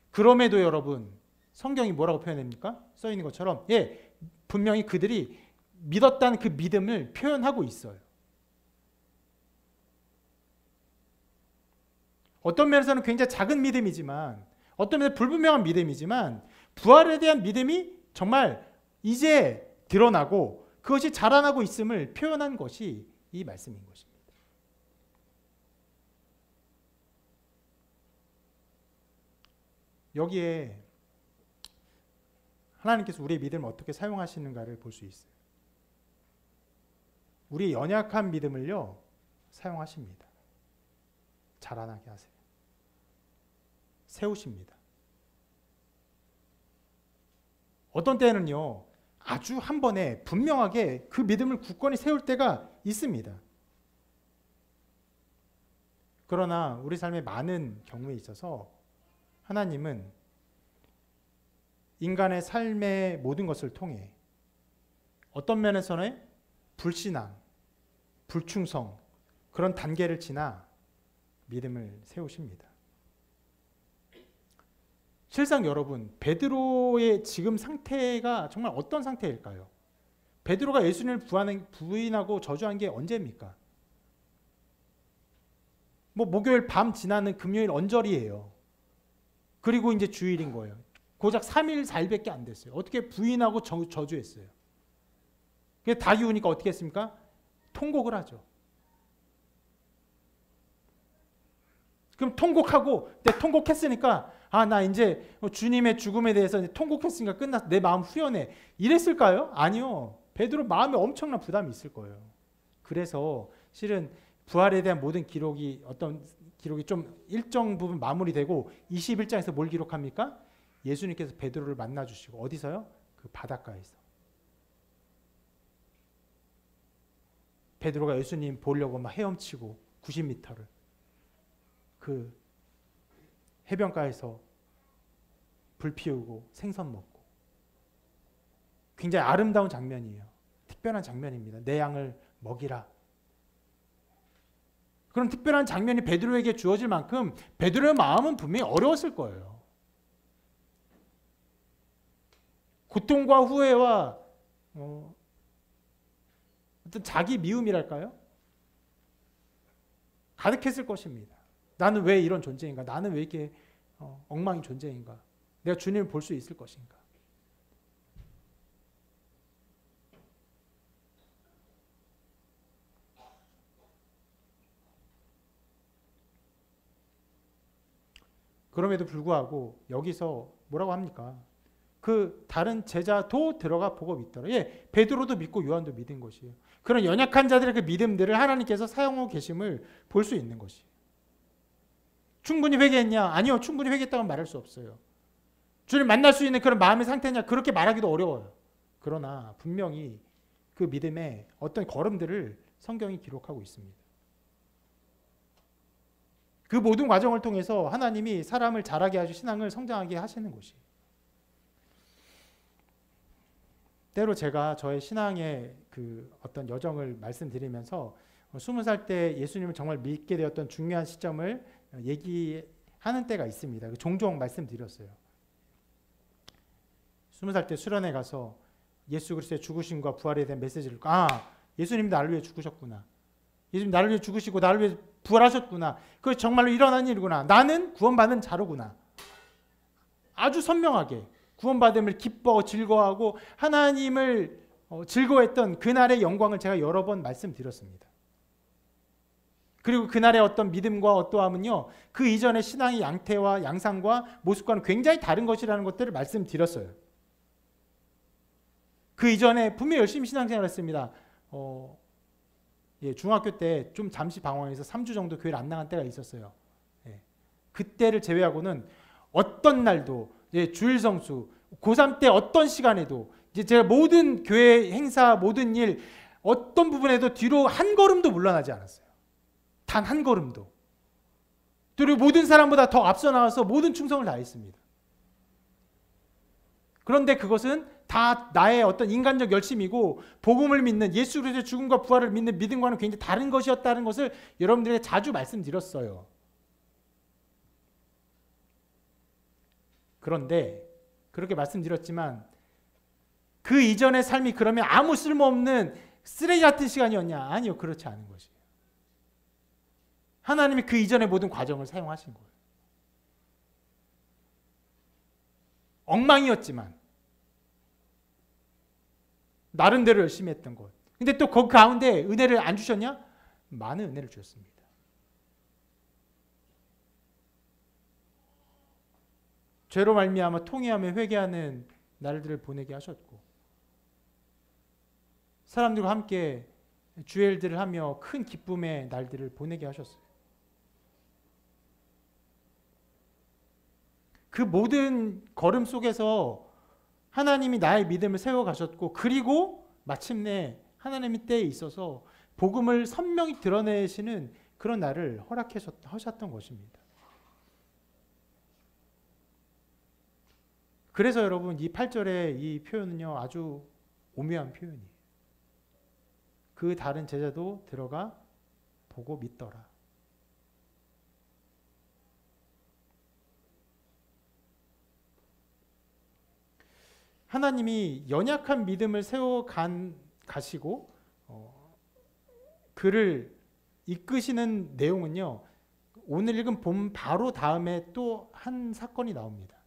그럼에도 여러분 성경이 뭐라고 표현합니까? 써 있는 것처럼 분명히 그들이 믿었다는 그 믿음을 표현하고 있어요. 어떤 면에서는 굉장히 작은 믿음이지만, 어떤 면에서 불분명한 믿음이지만, 부활에 대한 믿음이 정말 이제 드러나고 그것이 자라나고 있음을 표현한 것이 이 말씀인 것입니다. 여기에 하나님께서 우리의 믿음을 어떻게 사용하시는가를 볼 수 있어요. 우리의 연약한 믿음을요, 사용하십니다. 자라나게 하세요. 세우십니다. 어떤 때는요, 아주 한 번에 분명하게 그 믿음을 굳건히 세울 때가 있습니다. 그러나 우리 삶의 많은 경우에 있어서 하나님은 인간의 삶의 모든 것을 통해 어떤 면에서는 불신앙, 불충성, 그런 단계를 지나 믿음을 세우십니다. 실상 여러분, 베드로의 지금 상태가 정말 어떤 상태일까요? 베드로가 예수님을 부인하고 저주한 게 언제입니까? 목요일 밤 지나는 금요일 언저리예요. 그리고 이제 주일인 거예요. 고작 3일, 4일밖에 안 됐어요. 어떻게 부인하고 저주했어요? 다 기우니까 어떻게 했습니까? 통곡을 하죠. 그럼 통곡하고, 통곡했으니까 나 이제 주님의 죽음에 대해서 통곡했으니까 끝났어. 내 마음 후련해. 이랬을까요? 아니요. 베드로 마음에 엄청난 부담이 있을 거예요. 그래서 실은 부활에 대한 모든 기록이 좀 일정 부분 마무리되고 21장에서 뭘 기록합니까? 예수님께서 베드로를 만나주시고 어디서요? 그 바닷가에서. 베드로가 예수님 보려고 막 헤엄치고 90m를 그 해변가에서 불 피우고 생선 먹고 굉장히 아름다운 장면이에요. 특별한 장면입니다. 내 양을 먹이라. 그런 특별한 장면이 베드로에게 주어질 만큼 베드로의 마음은 분명히 어려웠을 거예요. 고통과 후회와 어떤 자기 미움이랄까요? 가득했을 것입니다. 나는 왜 이런 존재인가? 나는 왜 이렇게 엉망인 존재인가? 내가 주님을 볼 수 있을 것인가? 그럼에도 불구하고 여기서 뭐라고 합니까? 그 다른 제자도 들어가 보고 믿더라. 베드로도 믿고 요한도 믿은 것이에요. 그런 연약한 자들의 그 믿음들을 하나님께서 사용하고 계심을 볼 수 있는 것이에요. 충분히 회개했냐? 아니요. 충분히 회개했다고 말할 수 없어요. 주님 만날 수 있는 그런 마음의 상태냐? 그렇게 말하기도 어려워요. 그러나 분명히 그 믿음의 어떤 걸음들을 성경이 기록하고 있습니다. 그 모든 과정을 통해서 하나님이 사람을 자라게 하시고 신앙을 성장하게 하시는 것이에요. 때로 제가 저의 신앙의 그 어떤 여정을 말씀드리면서 20살 때 예수님을 정말 믿게 되었던 중요한 시점을 얘기하는 때가 있습니다. 종종 말씀드렸어요. 20살 때 수련회 가서 예수 그리스도의 죽으심과 부활에 대한 메시지를 예수님이 나를 위해 죽으셨구나. 예수님 나를 위해 죽으시고 나를 위해 부활하셨구나. 그것이 정말로 일어난 일이구나. 나는 구원받은 자로구나. 아주 선명하게 구원받음을 기뻐 즐거워하고 하나님을 즐거워했던 그날의 영광을 제가 여러 번 말씀드렸습니다. 그리고 그날의 어떤 믿음과 어떠함은요, 그 이전의 신앙의 양태와 양상과 모습과는 굉장히 다른 것이라는 것들을 말씀드렸어요. 그 이전에 분명히 열심히 신앙생활을 했습니다. 중학교 때 좀 잠시 방황해서 3주 정도 교회를 안 나간 때가 있었어요. 그때를 제외하고는 어떤 날도 주일 성수, 고3 때 어떤 시간에도 이제 제가 모든 교회 행사, 모든 일 어떤 부분에도 뒤로 한 걸음도 물러나지 않았어요. 단 한 걸음도. 그리고 모든 사람보다 더 앞서 나와서 모든 충성을 다했습니다. 그런데 그것은 다 나의 어떤 인간적 열심이고 복음을 믿는 예수 그리스도의 죽음과 부활을 믿는 믿음과는 굉장히 다른 것이었다는 것을 여러분들에게 자주 말씀드렸어요. 그런데 그렇게 말씀드렸지만 그 이전의 삶이 그러면 아무 쓸모없는 쓰레기 같은 시간이었냐? 아니요. 그렇지 않은 것이에요. 하나님이 그 이전의 모든 과정을 사용하신 거예요. 엉망이었지만 나름대로 열심히 했던 것. 근데 또 그 가운데 은혜를 안 주셨냐? 많은 은혜를 주셨습니다. 죄로 말미암아 통회하며 회개하는 날들을 보내게 하셨고 사람들과 함께 주의 일들을 하며 큰 기쁨의 날들을 보내게 하셨어요. 그 모든 걸음 속에서 하나님이 나의 믿음을 세워가셨고 그리고 마침내 하나님의 때에 있어서 복음을 선명히 드러내시는 그런 날을 허락하셨던 것입니다. 그래서 여러분 이 8절의 이 표현은요 아주 오묘한 표현이에요. 그 다른 제자도 들어가 보고 믿더라. 하나님이 연약한 믿음을 가시고 그를 이끄시는 내용은요. 오늘 읽은 본 바로 다음에 또 한 사건이 나옵니다.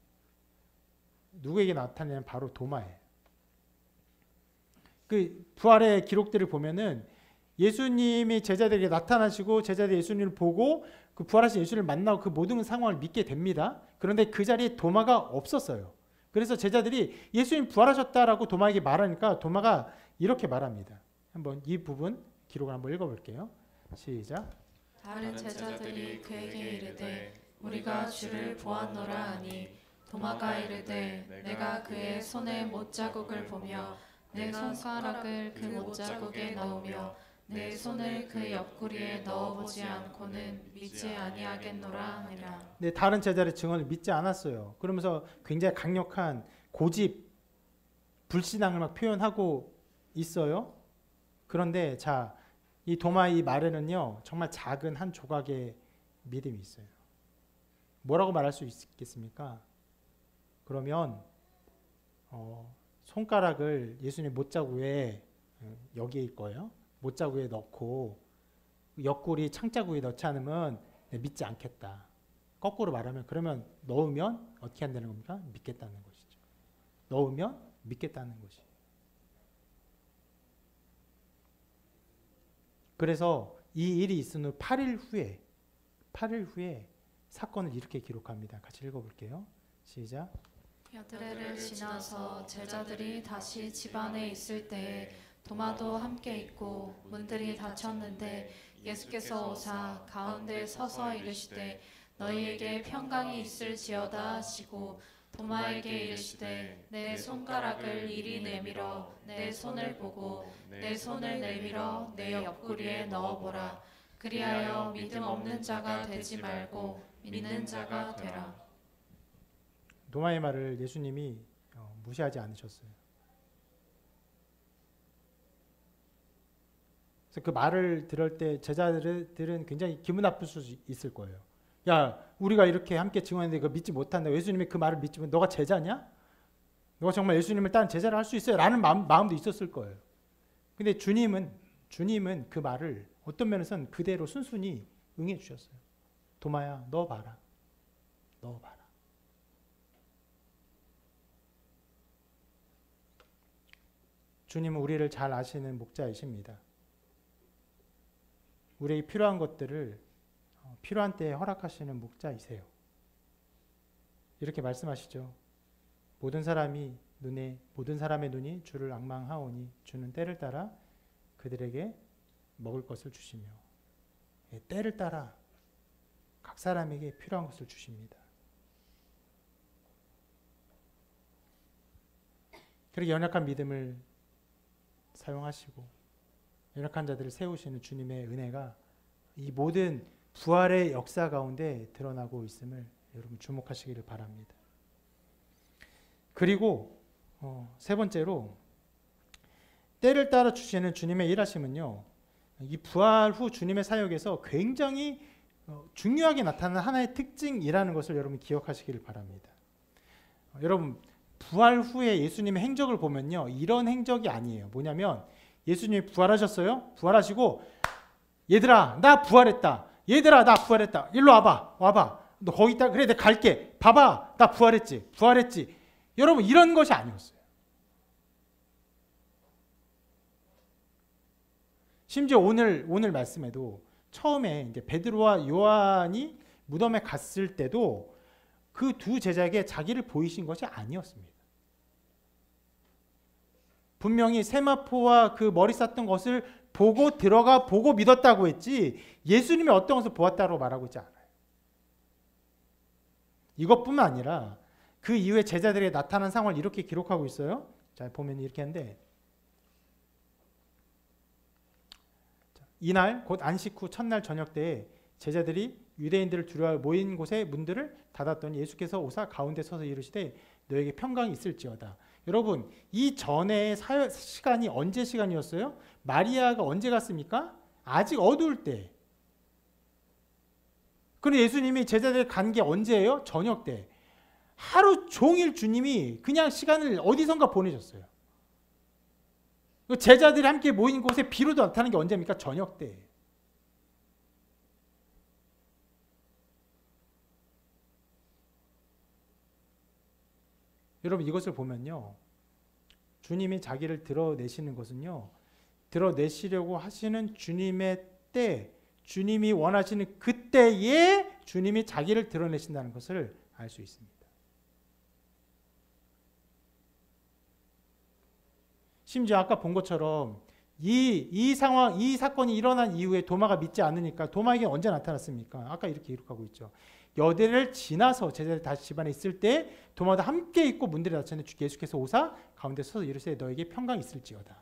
누구에게 나타내는 바로 도마예요. 그 부활의 기록들을 보면은 예수님이 제자들에게 나타나시고 제자들이 예수님을 보고 그 부활하신 예수님을 만나고 그 모든 상황을 믿게 됩니다. 그런데 그 자리에 도마가 없었어요. 그래서 제자들이 예수님 부활하셨다라고 도마에게 말하니까 도마가 이렇게 말합니다. 한번 이 부분 기록을 한번 읽어볼게요. 시작. 다른 제자들이 그에게 이르되 우리가 주를 보았노라 하니 도마가 이르되 내가 그의 손에 못자국을 보며 내 손가락을 그 못자국에 넣으며 내 손을 그 옆구리에 넣어보지 않고는 믿지 아니하겠노라 하니라. 네, 다른 제자의 증언을 믿지 않았어요. 그러면서 굉장히 강력한 고집, 불신앙을 막 표현하고 있어요. 그런데 자, 이 도마의 이 말에는요 정말 작은 한 조각의 믿음이 있어요. 뭐라고 말할 수 있겠습니까? 그러면 손가락을 예수님 못자국에 여기일 거예요. 못자국에 넣고 옆구리 창자국에 넣지 않으면 믿지 않겠다. 거꾸로 말하면 그러면 넣으면 어떻게 한다는 겁니까? 믿겠다는 것이죠. 넣으면 믿겠다는 것이. 그래서 이 일이 있은 후 8일 후에 사건을 이렇게 기록합니다. 같이 읽어볼게요. 시작. 여드레를 지나서 제자들이 다시 집 안에 있을 때에 도마도 함께 있고 문들이 닫혔는데 예수께서 오사 가운데 서서 이르시되 너희에게 평강이 있을지어다 하시고 도마에게 이르시되 내 손가락을 이리 내밀어 내 손을 보고 내 손을 내밀어 내 옆구리에 넣어보라. 그리하여 믿음 없는 자가 되지 말고 믿는 자가 되라. 도마의 말을 예수님이 무시하지 않으셨어요. 그래서 그 말을 들을 때 제자들은 굉장히 기분 나쁠 수 있을 거예요. 야, 우리가 이렇게 함께 증언했는데 그거 믿지 못한다. 예수님이 그 말을 믿지 못. 너가 제자냐? 너가 정말 예수님을 따른 제자를 할 수 있어요? 라는 마음도 있었을 거예요. 근데 주님은 그 말을 어떤 면에서는 그대로 순순히 응해 주셨어요. 도마야, 너 봐라. 너 봐라. 주님은 우리를 잘 아시는 목자이십니다. 우리에게 필요한 것들을 필요한 때에 허락하시는 목자이세요. 이렇게 말씀하시죠. 모든 사람의 눈이 주를 앙망하오니 주는 때를 따라 그들에게 먹을 것을 주시며 때를 따라 각 사람에게 필요한 것을 주십니다. 그렇게 연약한 믿음을 사용하시고 연약한 자들을 세우시는 주님의 은혜가 이 모든 부활의 역사 가운데 드러나고 있음을 여러분 주목하시기를 바랍니다. 그리고 세 번째로 때를 따라 주시는 주님의 일하심은요. 이 부활 후 주님의 사역에서 굉장히 중요하게 나타나는 하나의 특징이라는 것을 여러분 기억하시기를 바랍니다. 여러분 부활 후에 예수님의 행적을 보면요, 이런 행적이 아니에요. 뭐냐면 예수님이 부활하셨어요. 부활하시고 얘들아 나 부활했다. 얘들아 나 부활했다. 일로 와봐. 너 거기 있다. 그래 내가 갈게. 봐봐 나 부활했지. 여러분 이런 것이 아니었어요. 심지어 오늘 말씀에도 처음에 이제 베드로와 요한이 무덤에 갔을 때도 그 두 제자에게 자기를 보이신 것이 아니었습니다. 분명히 세마포와 그 머리 쌌던 것을 보고 들어가 보고 믿었다고 했지 예수님이 어떤 것을 보았다고 말하고 있지 않아요. 이것뿐만 아니라 그 이후에 제자들에게 나타난 상황을 이렇게 기록하고 있어요. 자, 보면 이렇게 하는데 이날 곧 안식 후 첫날 저녁 때에 제자들이 유대인들을 두려워 모인 곳의 문들을 닫았더니 예수께서 오사 가운데 서서 이르시되 너에게 평강이 있을지어다. 여러분 이 전에 시간이 언제 시간이었어요? 마리아가 언제 갔습니까? 아직 어두울 때. 그런데 예수님이 제자들이 간 게 언제예요? 저녁 때. 하루 종일 주님이 그냥 시간을 어디선가 보내셨어요. 제자들이 함께 모인 곳에 비로도 나타나는 게 언제입니까? 저녁 때. 여러분 이것을 보면요, 주님이 자기를 드러내시는 것은요, 드러내시려고 하시는 주님의 때, 주님이 원하시는 그때에 주님이 자기를 드러내신다는 것을 알 수 있습니다. 심지어 아까 본 것처럼 이 상황, 이 사건이 일어난 이후에 도마가 믿지 않으니까 도마에게 언제 나타났습니까? 아까 이렇게 기록하고 있죠. 여대를 지나서 제자들이 다시 집안에 있을 때 도마도 함께 있고 문들에 닫혔는데 예수께서 오사 가운데 서서 이르시되 너에게 평강이 있을지어다.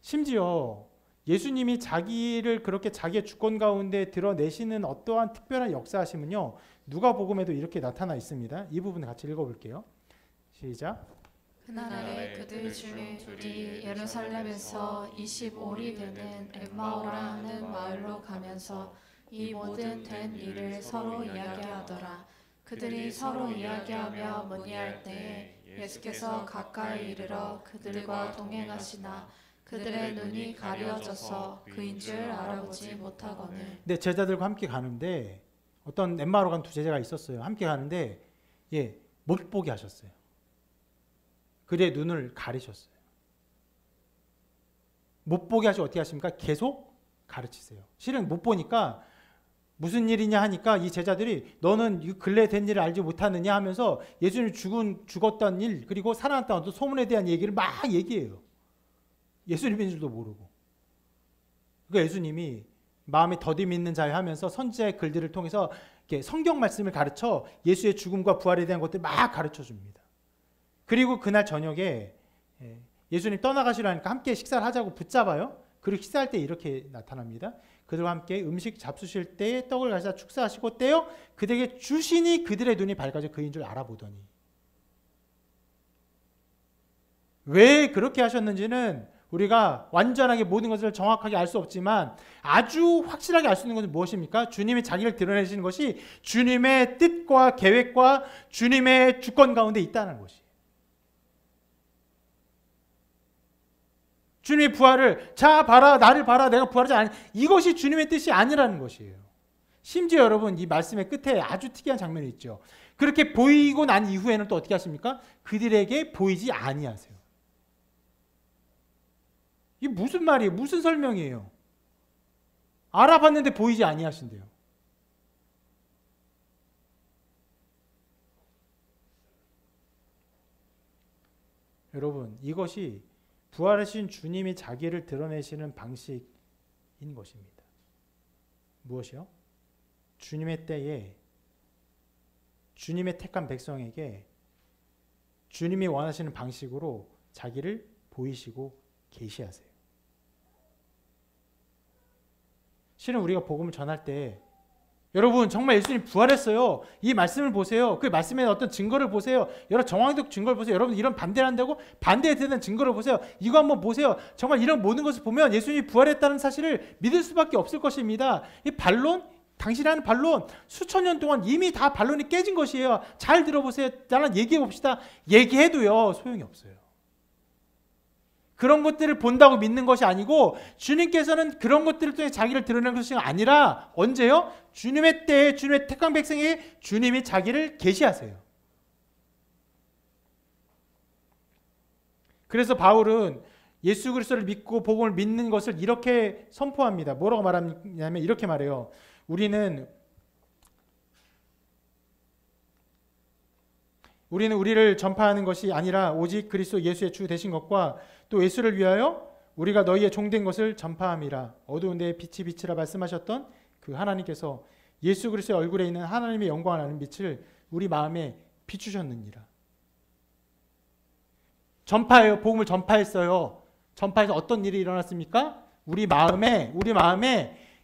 심지어 예수님이 자기를 그렇게 자기의 주권 가운데 드러내시는 어떠한 특별한 역사하심은요, 누가복음에도 이렇게 나타나 있습니다. 이 부분을 같이 읽어볼게요. 시작. 그날에 그들 중에 둘이 예루살렘에서 25리 되는 엠마오라 하는 마을로 가면서 이 모든 된 일을 서로 이야기하더라. 그들이 서로 이야기하며 문의할 때에 예수께서 가까이 이르러 그들과 동행하시나 그들의 눈이 가려져서 그인 줄 알아보지 못하거늘. 네, 제자들과 함께 가는데 어떤 엠마오로 간 두 제자가 있었어요. 함께 가는데 못 보게 하셨어요. 그의 눈을 가리셨어요. 못 보게 하시고 어떻게 하십니까? 계속 가르치세요. 실은 못 보니까 무슨 일이냐 하니까 이 제자들이 너는 근래 된 일을 알지 못하느냐 하면서 예수님이 죽었던 일 그리고 살아났다는 어떤 소문에 대한 얘기를 막 얘기해요. 예수님인 줄도 모르고. 그러니까 예수님이 마음에 더디 믿는 자여 하면서 선지자의 글들을 통해서 이렇게 성경 말씀을 가르쳐 예수의 죽음과 부활에 대한 것들을 막 가르쳐 줍니다. 그리고 그날 저녁에 예수님 떠나가시라니까 함께 식사를 하자고 붙잡아요. 그리고 식사할 때 이렇게 나타납니다. 그들과 함께 음식 잡수실 때에 떡을 가지사 축사하시고 떼어 그들에게 주시니 그들의 눈이 밝아져 그인 줄 알아보더니. 왜 그렇게 하셨는지는 우리가 완전하게 모든 것을 정확하게 알 수 없지만 아주 확실하게 알 수 있는 것은 무엇입니까? 주님이 자기를 드러내시는 것이 주님의 뜻과 계획과 주님의 주권 가운데 있다는 것이. 주님의 부활을 자 봐라 나를 봐라 내가 부활하지 않아 이것이 주님의 뜻이 아니라는 것이에요. 심지어 여러분 이 말씀의 끝에 아주 특이한 장면이 있죠. 그렇게 보이고 난 이후에는 또 어떻게 하십니까? 그들에게 보이지 아니하세요. 이게 무슨 말이에요? 무슨 설명이에요? 알아봤는데 보이지 아니하신대요. 여러분 이것이 부활하신 주님이 자기를 드러내시는 방식인 것입니다. 무엇이요? 주님의 때에 주님의 택한 백성에게 주님이 원하시는 방식으로 자기를 보이시고 계시하세요. 실은 우리가 복음을 전할 때 여러분 정말 예수님 부활했어요. 이 말씀을 보세요. 그 말씀에 어떤 증거를 보세요. 여러 정황적 증거를 보세요. 여러분 이런 반대를 한다고 반대에 대한 증거를 보세요. 이거 한번 보세요. 정말 이런 모든 것을 보면 예수님이 부활했다는 사실을 믿을 수밖에 없을 것입니다. 이 반론 당신이라는 반론 수천 년 동안 이미 다 반론이 깨진 것이에요. 잘 들어보세요. 나랑 얘기해 봅시다. 얘기해도요 소용이 없어요. 그런 것들을 본다고 믿는 것이 아니고 주님께서는 그런 것들을 통해 자기를 드러내는 것이 아니라 언제요? 주님의 때에 주님의 택한 백성에게 주님이 자기를 계시하세요. 그래서 바울은 예수 그리스도를 믿고 복음을 믿는 것을 이렇게 선포합니다. 뭐라고 말하냐면 이렇게 말해요. 우리는 우리를 전파하는 것이 아니라 오직 그리스도 예수의 주 되신 것과 또 예수를 위하여 우리가 너희의 종된 것을 전파함이라. 어두운 데에 빛이 빛이라 말씀하셨던 그 하나님께서 예수 그리스도의 얼굴에 있는 하나님의 영광을 아는 빛을 우리 마음에 비추셨느니라. 전파해요. 복음을 전파했어요. 전파해서 어떤 일이 일어났습니까? 우리 마음에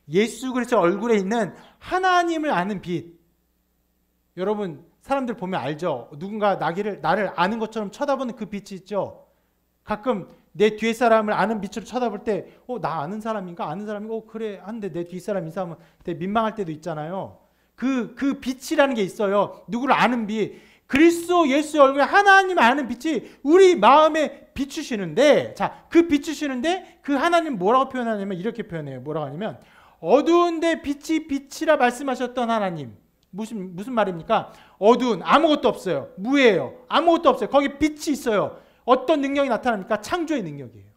예수 그리스도의 얼굴에 있는 하나님을 아는 빛. 여러분 사람들 보면 알죠? 누군가 나를 아는 것처럼 쳐다보는 그 빛이 있죠? 가끔 내 뒤에 사람을 아는 빛으로 쳐다볼 때 나 아는 사람인가? 아는 사람인가? 그래 한데 내 뒷사람 인사하면 되게 민망할 때도 있잖아요. 그 빛이라는 게 있어요. 누구를 아는 빛. 그리스도 예수의 얼굴에 하나님을 아는 빛이 우리 마음에 비추시는데, 자, 그 비추시는데 그 하나님 뭐라고 표현하냐면 이렇게 표현해요. 뭐라고 하냐면 어두운데 빛이 빛이라 말씀하셨던 하나님. 무슨 말입니까? 어두운, 아무것도 없어요. 무예요. 아무것도 없어요. 거기 빛이 있어요. 어떤 능력이 나타납니까? 창조의 능력이에요.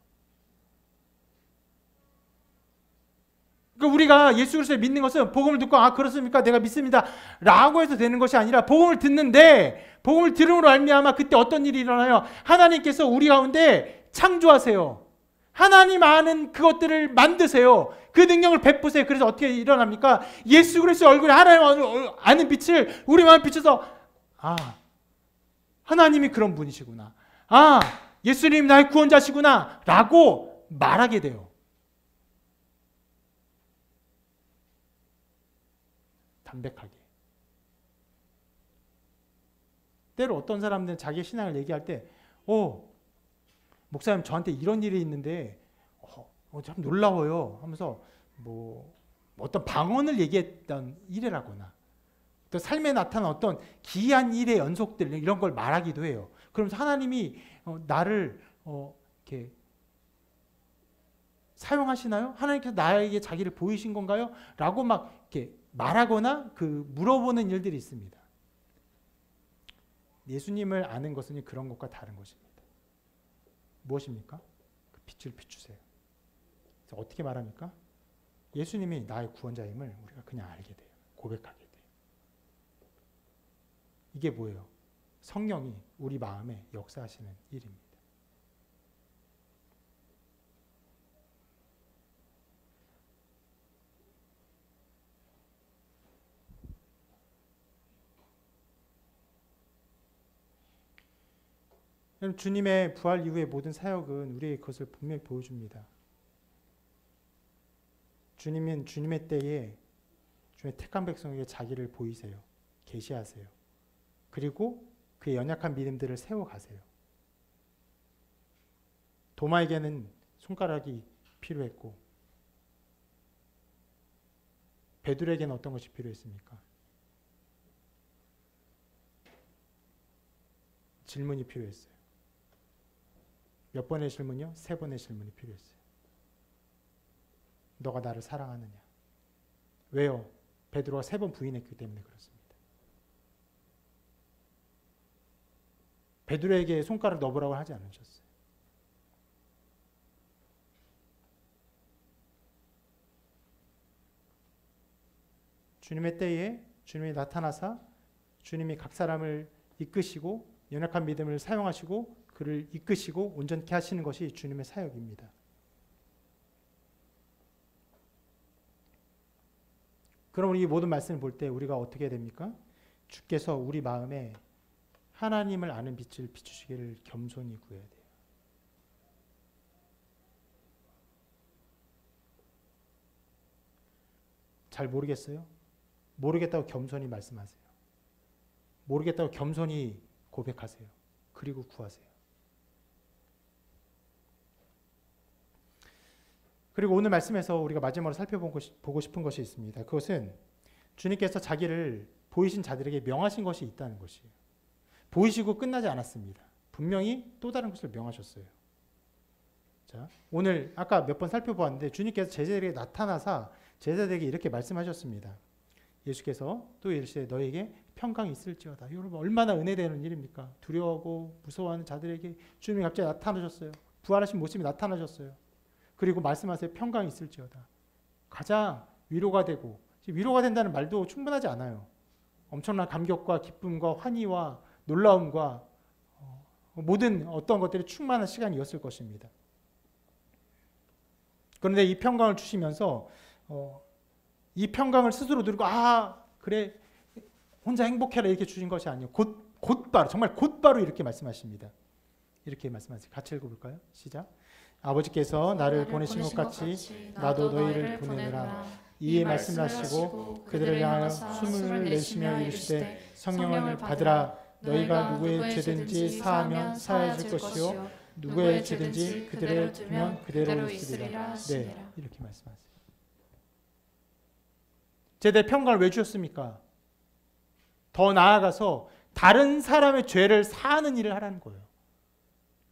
그러니까 우리가 예수 그리스도를 믿는 것은 복음을 듣고 그렇습니까? 내가 믿습니다. 라고 해서 되는 것이 아니라 복음을 듣는데 복음을 들음으로 알미암아 그때 어떤 일이 일어나요? 하나님께서 우리 가운데 창조하세요. 하나님 아는 그것들을 만드세요. 그 능력을 베푸세요. 그래서 어떻게 일어납니까? 예수 그리스도의 얼굴에 하나님 아는 빛을 우리 마음에 비춰서 하나님이 그런 분이시구나. 예수님 나의 구원자시구나 라고 말하게 돼요. 담백하게. 때로 어떤 사람들은 자기 신앙을 얘기할 때 목사님 저한테 이런 일이 있는데 참 놀라워요 하면서 어떤 방언을 얘기했던 일이라거나 또 삶에 나타난 어떤 기이한 일의 연속들 이런 걸 말하기도 해요. 그러면서 하나님이 나를 이렇게 사용하시나요? 하나님께서 나에게 자기를 보이신 건가요? 라고 막 이렇게 말하거나 물어보는 일들이 있습니다. 예수님을 아는 것은 그런 것과 다른 것입니다. 무엇입니까? 그 빛을 비추세요. 그래서 어떻게 말합니까? 예수님이 나의 구원자임을 우리가 그냥 알게 돼요. 고백하게 돼요. 이게 뭐예요? 성령이 우리 마음에 역사하시는 일입니다. 주님의 부활 이후의 모든 사역은 우리의 것을 분명히 보여줍니다. 주님은 주님의 때에 주님의 택한 백성에게 자기를 보이세요. 계시하세요. 그리고 그의 연약한 믿음들을 세워가세요. 도마에게는 손가락이 필요했고 베드로에게는 어떤 것이 필요했습니까? 질문이 필요했어요. 몇 번의 질문이요? 3번의 질문이 필요했어요. 너가 나를 사랑하느냐? 왜요? 베드로가 3번 부인했기 때문에 그렇습니다. 베드로에게 손가락 넣어보라고 하지 않으셨어요. 주님의 때에 주님이 나타나사 주님이 각 사람을 이끄시고 연약한 믿음을 사용하시고 그를 이끄시고 온전케 하시는 것이 주님의 사역입니다. 그럼 우리 모든 말씀을 볼 때 우리가 어떻게 됩니까? 주께서 우리 마음에 하나님을 아는 빛을 비추시기를 겸손히 구해야 돼요. 잘 모르겠어요? 모르겠다고 겸손히 말씀하세요. 모르겠다고 겸손히 고백하세요. 그리고 구하세요. 그리고 오늘 말씀에서 우리가 마지막으로 살펴보고 싶은 것이 있습니다. 그것은 주님께서 자기를 보이신 자들에게 명하신 것이 있다는 것이에요. 보이시고 끝나지 않았습니다. 분명히 또 다른 것을 명하셨어요. 자, 오늘 아까 몇 번 살펴보았는데 주님께서 제자들에게 나타나사 제자들에게 이렇게 말씀하셨습니다. 예수께서 또 이르시되 너에게 평강이 있을지어다. 여러분 얼마나 은혜되는 일입니까? 두려워하고 무서워하는 자들에게 주님이 갑자기 나타나셨어요. 부활하신 모습이 나타나셨어요. 그리고 말씀하세요. 평강이 있을지어다. 가장 위로가 되고, 위로가 된다는 말도 충분하지 않아요. 엄청난 감격과 기쁨과 환희와 놀라움과 모든 어떤 것들이 충만한 시간이었을 것입니다. 그런데 이 평강을 주시면서 이 평강을 스스로 누리고 그래 혼자 행복해라 이렇게 주신 것이 아니에요. 곧바로 정말 곧바로 이렇게 말씀하십니다. 이렇게 말씀하세요. 같이 읽어볼까요? 시작. 아버지께서 나를 보내신 것 같이 나도 너희를 보내느라 이에 말씀을 하시고 그들을 향하여 숨을 내쉬며 이르시되 성령을 받으라. 너희가 누구의 죄든지 사하면 사해질 것이요 누구의 죄든지 그대로 두면 그대로 있으리라. 네, 이렇게 말씀하세요. 제대 평강을 왜 주셨습니까? 더 나아가서 다른 사람의 죄를 사하는 일을 하라는 거예요.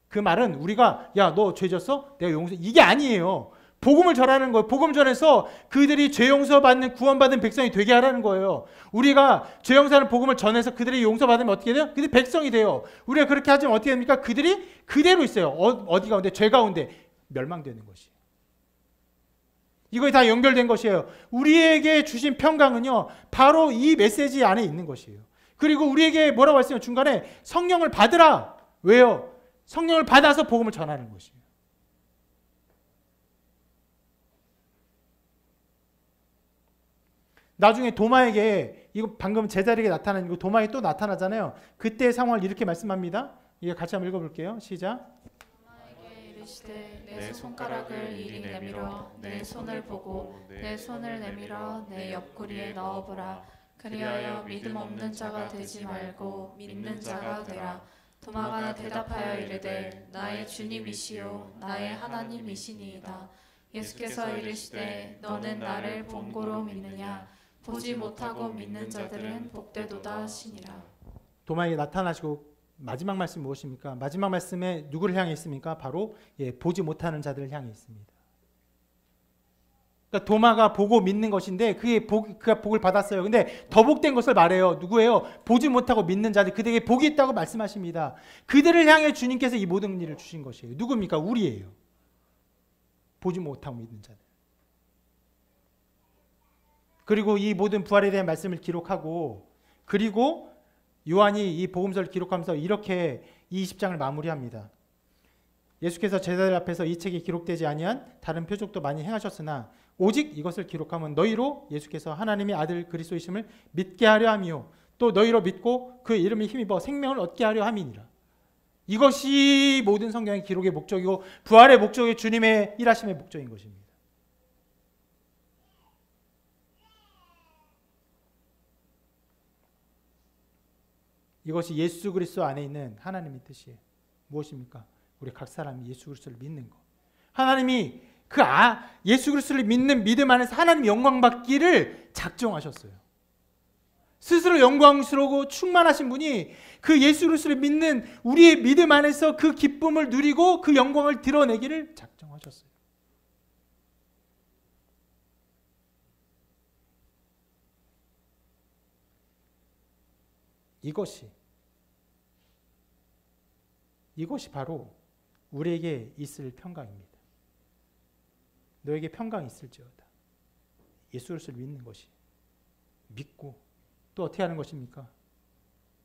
그 말은 우리가 야, 너 죄 졌어? 내가 용서. 이게 아니에요. 복음을 전하는 거예요. 복음 전해서 그들이 죄 용서받는 구원받은 백성이 되게 하라는 거예요. 우리가 죄 용서하는 복음을 전해서 그들이 용서받으면 어떻게 돼요? 그들이 백성이 돼요. 우리가 그렇게 하지만 어떻게 됩니까? 그들이 그대로 있어요. 어디 가운데? 죄 가운데 멸망되는 것이에요. 이거에 다 연결된 것이에요. 우리에게 주신 평강은요, 바로 이 메시지 안에 있는 것이에요. 그리고 우리에게 뭐라고 했어요? 중간에 성령을 받으라. 왜요? 성령을 받아서 복음을 전하는 것이에요. 나중에 도마에게 이거 방금 제자리에게 나타난 이거 도마에 또 나타나잖아요. 그때의 상황을 이렇게 말씀합니다. 이거 같이 한번 읽어볼게요. 시작. 도마에게 이르시되 내 손가락을 이리 내밀어 내 손을 보고 내 손을 내밀어 내 옆구리에 넣어보라. 그리하여 믿음 없는 자가 되지 말고 믿는 자가 되라. 도마가 대답하여 이르되 나의 주님이시요 나의 하나님이시니이다. 예수께서 이르시되 너는 나를 본고로 믿느냐? 보지 못하고 믿는 자들은 복되도다 하시니라. 도마에게 나타나시고 마지막 말씀이 무엇입니까? 마지막 말씀에 누구를 향해 있습니까? 바로 보지 못하는 자들을 향해 있습니다. 그러니까 도마가 보고 믿는 것인데 그가 복을 받았어요. 근데 더 복된 것을 말해요. 누구예요? 보지 못하고 믿는 자들, 그들에게 복이 있다고 말씀하십니다. 그들을 향해 주님께서 이 모든 일을 주신 것이에요. 누굽니까? 우리예요. 보지 못하고 믿는 자들. 그리고 이 모든 부활에 대한 말씀을 기록하고, 그리고 요한이 이 복음서를 기록하면서 이렇게 이 20장을 마무리합니다. 예수께서 제자들 앞에서 이 책에 기록되지 아니한 다른 표적도 많이 행하셨으나 오직 이것을 기록하면 너희로 예수께서 하나님의 아들 그리스도이심을 믿게 하려 함이요 또 너희로 믿고 그 이름에 힘입어 생명을 얻게 하려 함이니라. 이것이 모든 성경의 기록의 목적이고 부활의 목적이 주님의 일하심의 목적인 것입니다. 이것이 예수 그리스도 안에 있는 하나님의 뜻이에요. 무엇입니까? 우리 각 사람이 예수 그리스도를 믿는 것. 하나님이 예수 그리스도를 믿는 믿음 안에서 하나님 영광 받기를 작정하셨어요. 스스로 영광스러우고 충만하신 분이 그 예수 그리스도를 믿는 우리의 믿음 안에서 그 기쁨을 누리고 그 영광을 드러내기를 작정하셨어요. 이것이 바로 우리에게 있을 평강입니다. 너에게 평강이 있을지어다. 예수 그리스도를 믿는 것이. 믿고 또 어떻게 하는 것입니까?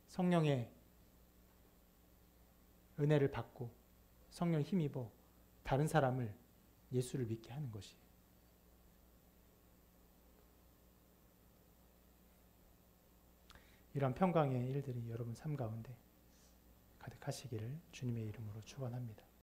성령의 은혜를 받고 성령을 힘입어 다른 사람을 예수를 믿게 하는 것이. 이런 평강의 일들이 여러분 삶 가운데 가득하시기를 주님의 이름으로 축원합니다.